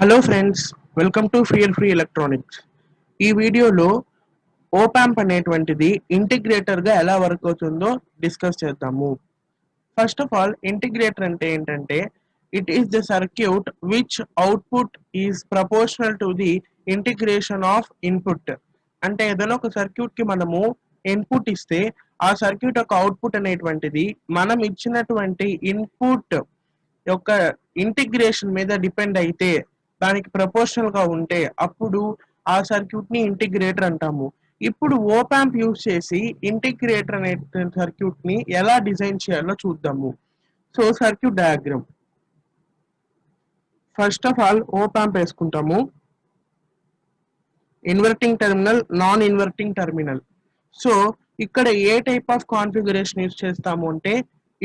Hello friends, welcome to fear free electronics. ఈ వీడియోలో op amp అనేటువంటిది ఇంటిగ్రేటర్గా ఎలా వర్క్ అవుతుందో డిస్కస్ చేద్దాము. ఫస్ట్ ఆఫ్ ఆల్, ఇంటిగ్రేటర్ అంటే ఏంటంటే it is the circuit which output is proportional to the integration of input. అంటే ఏదైనా ఒక సర్క్యూట్కి మనము ఇన్పుట్ ఇస్తే ఆ సర్క్యూట్ యొక్క అవుట్పుట్ అనేటువంటిది మనం ఇచ్చినటువంటి ఇన్పుట్ యొక్క ఇంటిగ్రేషన్ మీద డిపెండ్ అయితే, దానికి ప్రపోర్షనల్ గా ఉంటే అప్పుడు ఆ సర్క్యూట్ ని ఇంటిగ్రేటర్ అంటాము. ఇప్పుడు ఓపాంప్ యూజ్ చేసి ఇంటిగ్రేటర్ అనే సర్క్యూట్ ని ఎలా డిజైన్ చేయాలో చూద్దాము. So circuit diagram, first of all op amp వేసుకుంటాము. Inverting terminal, non inverting terminal. So ఇక్కడ ఏ టైప్ ఆఫ్ కాన్ఫిగరేషన్ యూజ్ చేస్తాము అంటే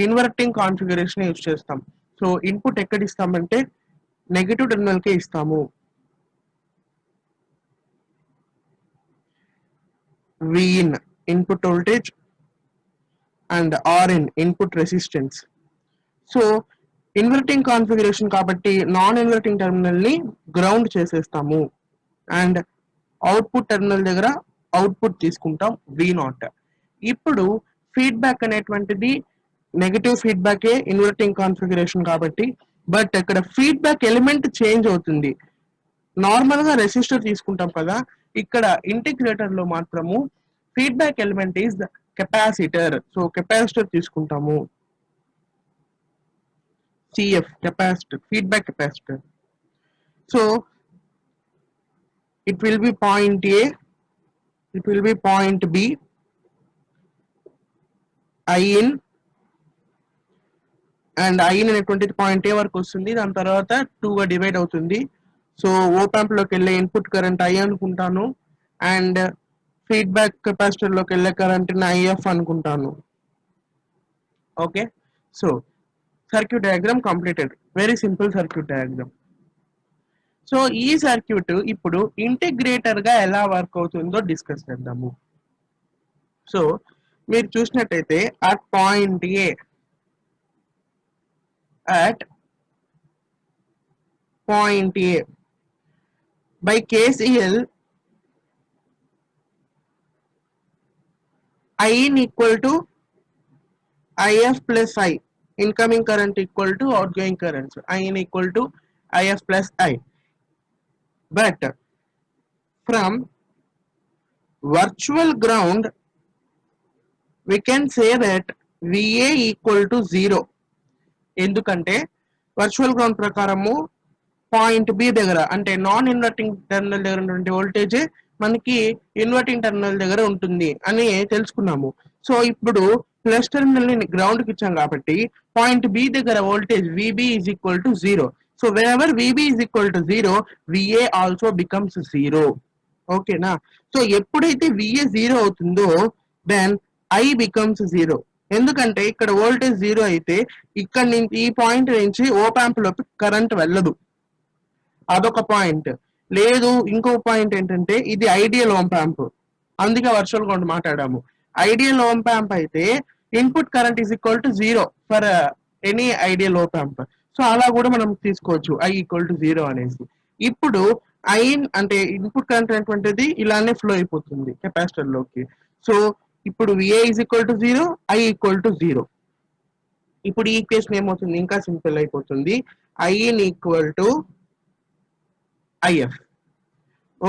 ఇన్వర్టింగ్ కాన్ఫిగరేషన్ యూజ్ చేస్తాం. సో ఇన్పుట్ ఎక్కడ ఇస్తామంటే నెగటివ్ టెర్మినల్ కే ఇస్తాము. Vin input voltage and Rin input resistance. So inverting configuration కాబట్టి నాన్ ఇన్వర్టింగ్ టెర్మినల్ ని గ్రౌండ్ చేసేస్తాము అండ్ అవుట్పుట్ టెర్మినల్ దగ్గర అవుట్పుట్ తీసుకుంటాం V0. ఇప్పుడు ఫీడ్బ్యాక్ అనేటువంటిది నెగటివ్ ఫీడ్బ్యాకే ఇన్వర్టింగ్ కాన్ఫిగరేషన్ కాబట్టి, బట్ ఇక్కడ ఫీడ్బ్యాక్ ఎలిమెంట్ చేంజ్ అవుతుంది. నార్మల్ గా రెసిస్టర్ తీసుకుంటాం కదా, ఇక్కడ ఇంటిగ్రేటర్ లో మాత్రము feedback element is capacitor. So capacitor తీసుకుంటాము, C F capacitor, feedback capacitor. So it will be point A, it will be point B, I in and I in అనేటువంటిది point ఏ వరకు వస్తుంది. దాని తర్వాత 2 గా డివైడ్ అవుతుంది. సో ఓపాంప్ లోకి వెళ్ళే ఇన్పుట్ కరెంట్ ఐ అనుకుంటాను అండ్ ఫీడ్బ్యాక్ కెపాసిటర్ లోకి వెళ్ళే కరెంట్ ఐఎఫ్ అనుకుంటాను. Okay, so circuit diagram completed. Very simple circuit diagram. So ఈ సర్క్యూట్ ఇప్పుడు ఇంటిగ్రేటర్ గా ఎలా వర్క్ అవుతుందో డిస్కస్ చేద్దాము. సో మీరు చూసినట్టయితే at point A, at point A by KCL, I in equal to IF plus I, incoming current equal to outgoing current. So I in equal to IF plus I. But from virtual ground we can say that VA equal to 0. ఎందుకంటే virtual ground ప్రకారము point B దగ్గర అంటే non inverting terminal దగ్గర ఉన్నటువంటి voltage మనకి inverting terminal దగ్గర ఉంటుంది అని తెలుసుకున్నాము. సో ఇప్పుడు ప్లస్ టెర్మినల్ ని గ్రౌండ్ కి ఇచ్చాం కాబట్టి పాయింట్ బి దగ్గర voltage VB is equal to 0. So wherever VB is equal to 0, VA also becomes 0. ఓకేనా? సో ఎప్పుడైతే విఏ 0 అవుతుందో దెన్ ఐ బికమ్స్ 0. ఎందుకంటే ఇక్కడ వోల్టేజ్ 0 అయితే ఇక్కడ నుంచి ఈ పాయింట్ నుంచి ఓపాంప్ లోకి కరెంట్ వెళ్ళదు. అదొక పాయింట్. లేదు, ఇంకో పాయింట్ ఏంటంటే ఇది ఐడియల్ ఓంపాంప్, అందుకే వర్చువల్ గ్రౌండ్ మాట్లాడాము. ఐడియల్ ఓంపాంప్ అయితే input current is equal to 0 for any ideal op amp. So అలా కూడా మనం తీసుకోవచ్చు, ఐ ఈక్వల్ టు 0 అనేసి. ఇప్పుడు ఐన్ అంటే ఇన్పుట్ కరెంట్ అనేటువంటిది ఇలానే ఫ్లో అయిపోతుంది కెపాసిటర్ లోకి. సో ఇప్పుడు V A is equal to 0, I equal to 0. ఇప్పుడు ఈ ఈక్వేషన్ ఏమవుతుంది, ఇంకా సింపుల్ అయిపోతుంది. I in equal to I F.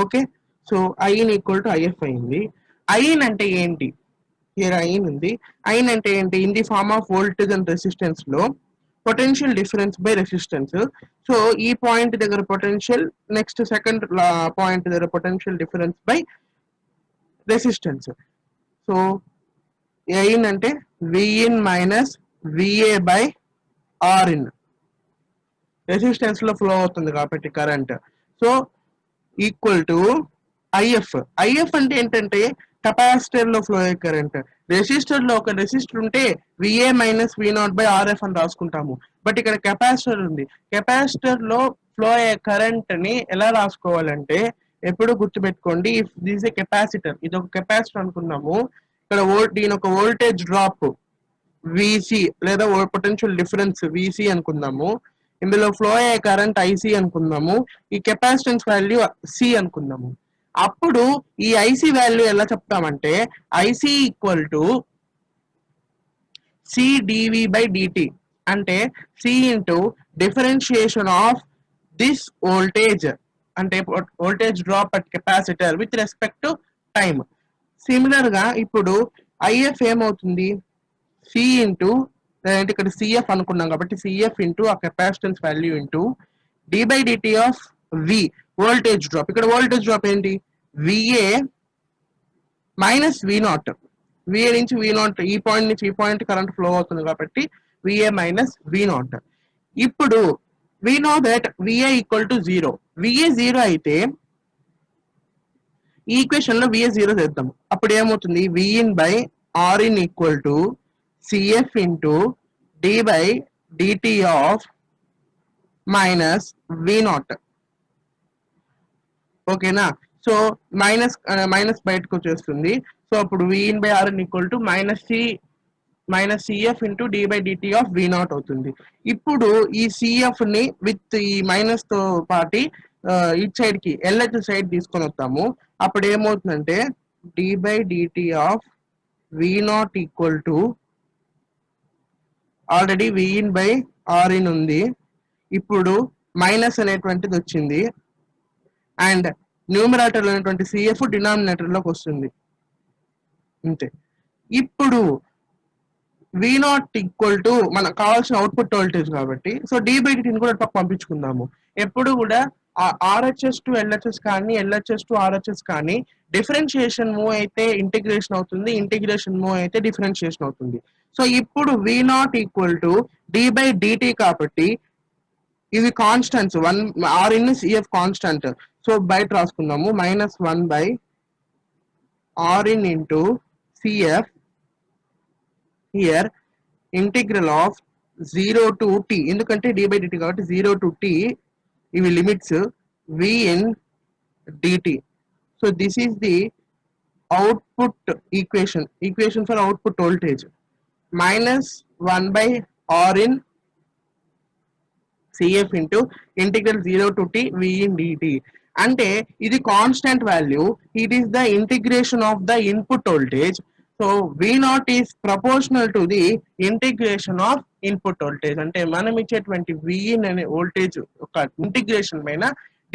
Okay, so I in equal to I F అయింది. ఐన్ అంటే ఏంటి? హియర్ ఐన్ ఉంది. ఐన్ అంటే ఏంటి? In the form of voltage and resistance లో potential difference by resistance. So ఈ పాయింట్ దగ్గర పొటెన్షియల్, నెక్స్ట్ సెకండ్ పాయింట్ దగ్గర potential difference by resistance. So I in అంటే V in minus V A by R in, resistance లో flow అవుతుంది కాబట్టి current. So equal to I F. I F అంటే ఏంటంటే కెపాసిటర్ లో ఫ్లో అయ్యే కరెంట్. రెసిస్టర్ లో ఒక రెసిస్టర్ ఉంటే VA minus V naught by RF అని రాసుకుంటాము. బట్ ఇక్కడ కెపాసిటర్ ఉంది. కెపాసిటర్ లో ఫ్లో అయ్యే కరెంట్ ని ఎలా రాసుకోవాలంటే, ఎప్పుడు గుర్తుపెట్టుకోండి, ఇఫ్ దిస్ ఏ కెపాసిటర్, ఇది ఒక కెపాసిటర్ అనుకున్నాము. ఇక్కడ దీని ఒక వోల్టేజ్ డ్రాప్ విసి లేదా పొటెన్షియల్ డిఫరెన్స్ విసి అనుకుందాము. ఇందులో ఫ్లో అయ్యే కరెంట్ ఐసి అనుకుందాము, ఈ కెపాసిటెన్స్ వాల్యూ సి అనుకుందాము. అప్పుడు ఈ ఐసి వాల్యూ ఎలా చెప్తామంటే I C equal to C d V by d t, అంటే C into differentiation of this voltage, అంటే voltage drop at capacitor with respect to time. Similar గా ఇప్పుడు ఐఎఫ్ ఏమవుతుంది, సి ఇంటూ ఇక్కడ సిఎఫ్ అనుకున్నాం కాబట్టి సిఎఫ్ ఇంటూ ఆ capacitance value into D by DT of V, voltage drop. ఇక్కడ voltage drop ఏంటి, VA minus V naught. VA నుంచి వి నాట్, ఈ పాయింట్ నుంచి ఈ పాయింట్ కరెంట్ ఫ్లో అవుతుంది కాబట్టి విఏ మైనస్ వి నాట్. ఇప్పుడు we know that V A equal to zero. V A zero అయితే ఈ ఈక్వేషన్ లో విఏ జీరో చేద్దాం. అప్పుడు ఏమవుతుంది, V in by R in equal to C F into D by DT of minus V naught. ఓకేనా? సో మైనస్ బయటకు వచ్చేస్తుంది. సో అప్పుడు V in by R in equal to minus C F into D by DT of V naught అవుతుంది. ఇప్పుడు ఈ CF ని with ఈ minus తో పాటి ఇటు సైడ్ కి ఎల్హెచ్ సైడ్ తీసుకొని వస్తాము. అప్పుడు ఏమవుతుందంటే d by DT of V naught equal to, already V in by R in ఉంది, ఇప్పుడు మైనస్ అనేటువంటిది వచ్చింది అండ్ న్యూమరేటర్ అనేటువంటి సిఎఫ్ డినామినేటర్ లోకి వస్తుంది అంతే. ఇప్పుడు వి నాట్ ఈక్వల్ టు మనకు కావాల్సిన అవుట్పుట్ వోల్టేజ్ కాబట్టి సో డి బై డిటిని కూడా పంపించుకుందాము. ఎప్పుడు కూడా ఆర్హెచ్ఎస్ టు ఎల్హెచ్ఎస్ కానీ ఎల్హెచ్ఎస్ టు ఆర్హెచ్ఎస్ కానీ డిఫరెన్షియేషన్ మూవ్ అయితే ఇంటిగ్రేషన్ అవుతుంది, ఇంటిగ్రేషన్ మూవ్ అయితే డిఫరెన్షియేషన్ అవుతుంది. సో ఇప్పుడు V naught equal to d by d t కాబట్టి ఇవి constants, one R in C F constant. So బయట రాసుకుందాము, minus 1 by R in into C F here integral of 0 to T, ఎందుకంటే డి బై డిటి కాబట్టి 0 to T, ఇవి limits V in DT. So this is the output equation for output voltage. Minus 1 by R in CF into integral 0 to T V in DT. అంటే ఇది constant value, it is the integration of the input voltage. So V naught is proportional to the integration of input voltage. అంటే మనం ఇచ్చేటువంటి Vin అనే voltage ఒక integration పైన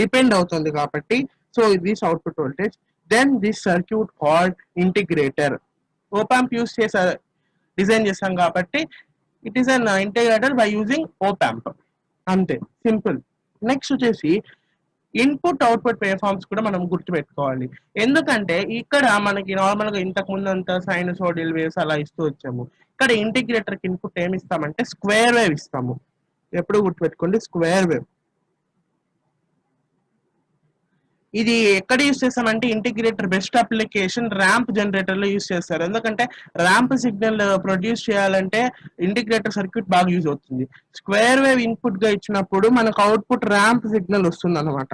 depend అవుతుంది కాబట్టి so this output voltage. Then this circuit called integrator. Op-amp use చేసే design చేస్తాం కాబట్టి it is an integrator by using op-amp. అంతే, సింపుల్. నెక్స్ట్ వచ్చేసి ఇన్పుట్ అవుట్పుట్ వేవ్ ఫార్మ్స్ కూడా మనం గుర్తుపెట్టుకోవాలి. ఎందుకంటే ఇక్కడ మనకి నార్మల్ గా ఇంతకు ముందు అంతా సైనసోడియల్ వేవ్స్ అలా ఇస్తూ వచ్చాము. ఇక్కడ ఇంటిగ్రేటర్ కి ఇన్పుట్ ఏమి ఇస్తామంటే స్క్వేర్ వేవ్ ఇస్తాము. ఎప్పుడు గుర్తుపెట్టుకోండి, స్క్వేర్ వేవ్. ఇది ఎక్కడ యూస్ చేస్తామంటే integrator best application ramp generator లో యూస్ చేస్తారు. ఎందుకంటే ర్యాంప్ సిగ్నల్ ప్రొడ్యూస్ చేయాలంటే ఇంటిగ్రేటర్ సర్క్యూట్ బాగా యూజ్ అవుతుంది. స్క్వేర్ వేవ్ ఇన్పుట్ గా ఇచ్చినప్పుడు మనకు అవుట్పుట్ ర్యాంప్ సిగ్నల్ వస్తుంది అనమాట.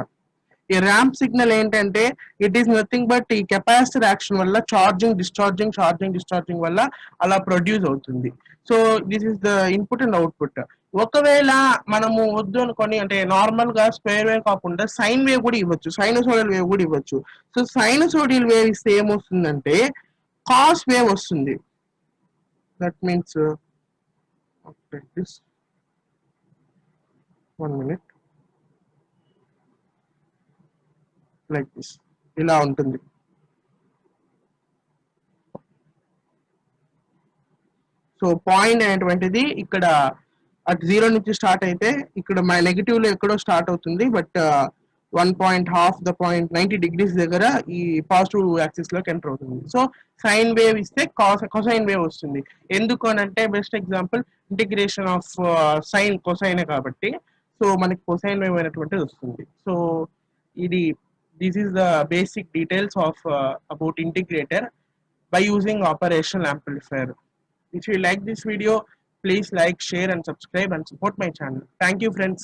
ఈ ర్యాంప్ సిగ్నల్ ఏంటంటే ఇట్ ఈస్ నథింగ్ బట్ ఈ కెపాసిటర్ యాక్షన్ వల్ల ఛార్జింగ్ డిశ్చార్జింగ్ వల్ల అలా ప్రొడ్యూస్ అవుతుంది. So this is the input and output. ఒకవేళ మనము వద్దు అనుకొని, అంటే నార్మల్ గా స్క్వేర్ వేవ్ కాకుండా సైన్ వేవ్ కూడా ఇవ్వచ్చు, సైనసోడియల్ వేవ్ కూడా ఇవ్వచ్చు. సో సైనసోడియల్ వేవ్ ఇస్తే ఏమొస్తుందంటే కాస్ వేవ్ వస్తుంది. That means this 1 minute like this, ఇలా ఉంటుంది. సో పాయింట్ అనేటువంటిది ఇక్కడ అట్ 0 నుంచి స్టార్ట్ అయితే ఇక్కడ మై నెగిటివ్ లో ఎక్కడో స్టార్ట్ అవుతుంది, బట్ 1.5 ద పాయింట్ 90 degrees దగ్గర ఈ పాజిటివ్ యాక్సిస్ లోకి ఎంటర్ అవుతుంది. సో సైన్ వేవ్ ఇస్తే కొసైన్ వేవ్ వస్తుంది. ఎందుకు అని అంటే best example integration of sine కొసైనే కాబట్టి సో మనకి కొసైన్ వేవ్ అనేటువంటిది వస్తుంది. సో ఇది this is the basic details of about integrator by using operational amplifier. If you like this video, please like, share and subscribe and support my channel. Thank you friends.